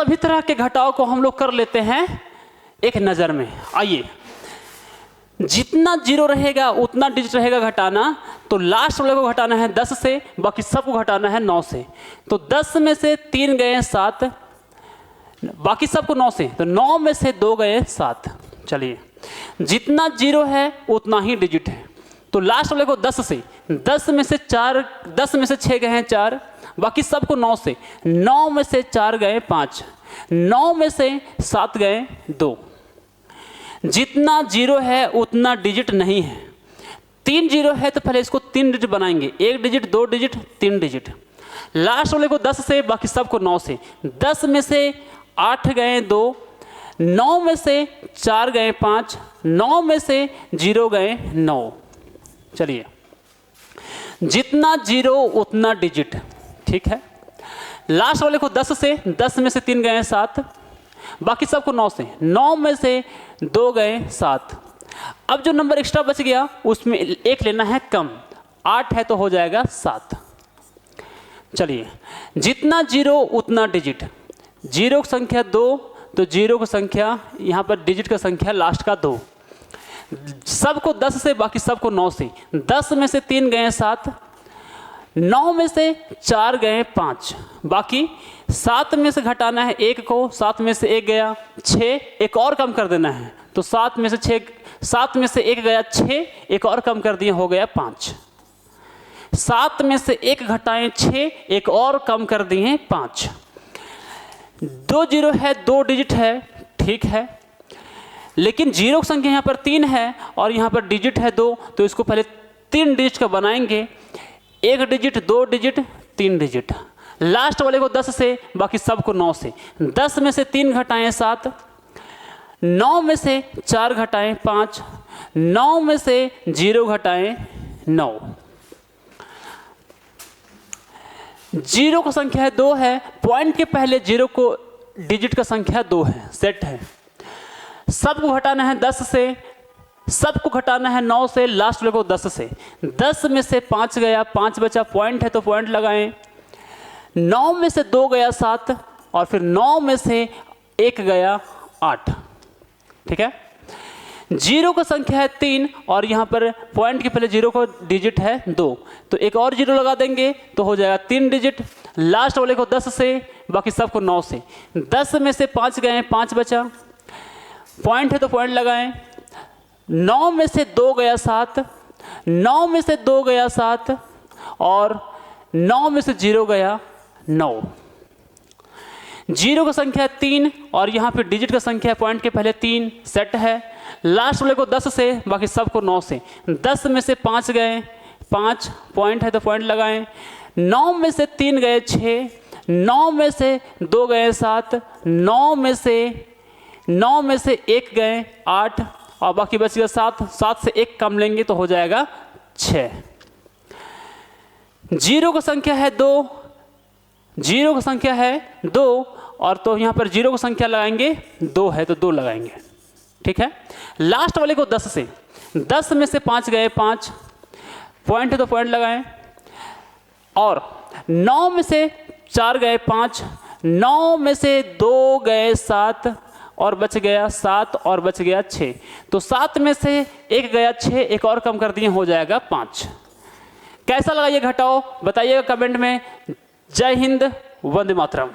सभी तरह के घटाव को हम लोग कर लेते हैं एक नज़र में। आइए, जितना जीरो रहेगा उतना डिजिट रहेगा घटाना, तो लास्ट वाले को घटाना है 10 से, बाकी सबको घटाना है 9 से। तो 10 में से 3 गए 7, बाकी सबको 9 से, तो 9 में से 2 गए 7। चलिए, जितना जीरो है उतना ही डिजिट है, तो लास्ट वाले को 10 से, 10 में से 6 गए हैं 4, बाकी सबको 9 से, 9 में से 4 गए 5, 9 में से 7 गए 2। जितना जीरो है उतना डिजिट नहीं है। 3 जीरो है तो पहले इसको 3 डिजिट बनाएंगे, 1 डिजिट 2 डिजिट 3 डिजिट। लास्ट वाले को 10 से, बाकी सबको 9 से, 10 में से 8 गए 2, 9 में से 4 गए 5, 9 में से 0 गए 9। चलिए, जितना जीरो उतना डिजिट, ठीक है। लास्ट वाले को 10 से, 10 में से 3 गए 7, बाकी सबको 9 से, 9 में से 2 गए 7। अब जो नंबर एक्स्ट्रा बच गया उसमें एक लेना है कम, 8 है तो हो जाएगा 7। चलिए, जितना जीरो उतना डिजिट, जीरो की संख्या 2, तो जीरो की संख्या यहाँ पर डिजिट का संख्या लास्ट का 2, सबको 10 से, बाकी सबको 9 से, 10 में से 3 गए 7, 9 में से 4 गए 5, बाकी 7 में से घटाना है 1 को, 7 में से 1 गया 6, एक और कम कर देना है, तो 7 में से 1 गया 6, एक और कम कर दिए, हो गया 5। 7 में से 1 घटाएं 6, एक और कम कर दिए 5। 2 जीरो है, 2 डिजिट है, ठीक है, लेकिन जीरो की संख्या यहाँ पर 3 है और यहाँ पर डिजिट है 2, तो इसको पहले 3 डिजिट का बनाएंगे, 1 डिजिट 2 डिजिट 3 डिजिट। लास्ट वाले को 10 से, बाकी सबको 9 से, 10 में से 3 घटाएं 7, 9 में से 4 घटाएं 5, 9 में से 0 घटाएं 9। जीरो का संख्या है 2 है, पॉइंट के पहले जीरो को डिजिट का संख्या 2 है, सेट है। सबको घटाना है 10 से, सबको घटाना है 9 से, लास्ट वाले को 10 से, 10 में से 5 गया, 5 बचा, पॉइंट है तो पॉइंट लगाएं, 9 में से 2 गया 7, और फिर 9 में से 1 गया 8, ठीक है। जीरो का संख्या है 3 और यहाँ पर पॉइंट के पहले जीरो को डिजिट है 2, तो एक और जीरो लगा देंगे तो हो जाएगा 3 डिजिट। लास्ट वाले को 10 से, बाकी सबको 9 से, 10 में से 5 गए, 5 बचा, पॉइंट है तो पॉइंट लगाएं, 9 में से 2 गया 7, 9 में से 2 गया 7, और 9 में से 0 गया 9। जीरो का संख्या 3 और यहाँ पे डिजिट का संख्या पॉइंट के पहले 3, सेट है। लास्ट वाले को 10 से, बाकी सबको 9 से, 10 में से 5 गए 5, पॉइंट है तो पॉइंट लगाएं, 9 में से 3 गए 6, 9 में से 2 गए 7, 9 में से 1 गए 8, और बाकी बच गया 7, 7 से 1 कम लेंगे तो हो जाएगा 6। जीरो का संख्या है 2, जीरो का संख्या है 2, और तो यहाँ पर जीरो की संख्या लगाएंगे 2 है तो 2 लगाएंगे, ठीक है। लास्ट वाले को 10 से, 10 में से 5 गए 5, पॉइंट है तो पॉइंट लगाएं, और 9 में से 4 गए 5, 9 में से 2 गए 7, और बच गया 7, और बच गया 6, तो 7 में से 1 गया 6, एक और कम कर दिए, हो जाएगा 5। कैसा लगा ये घटाओ बताइएगा कमेंट में। जय हिंद, वंदे मातरम।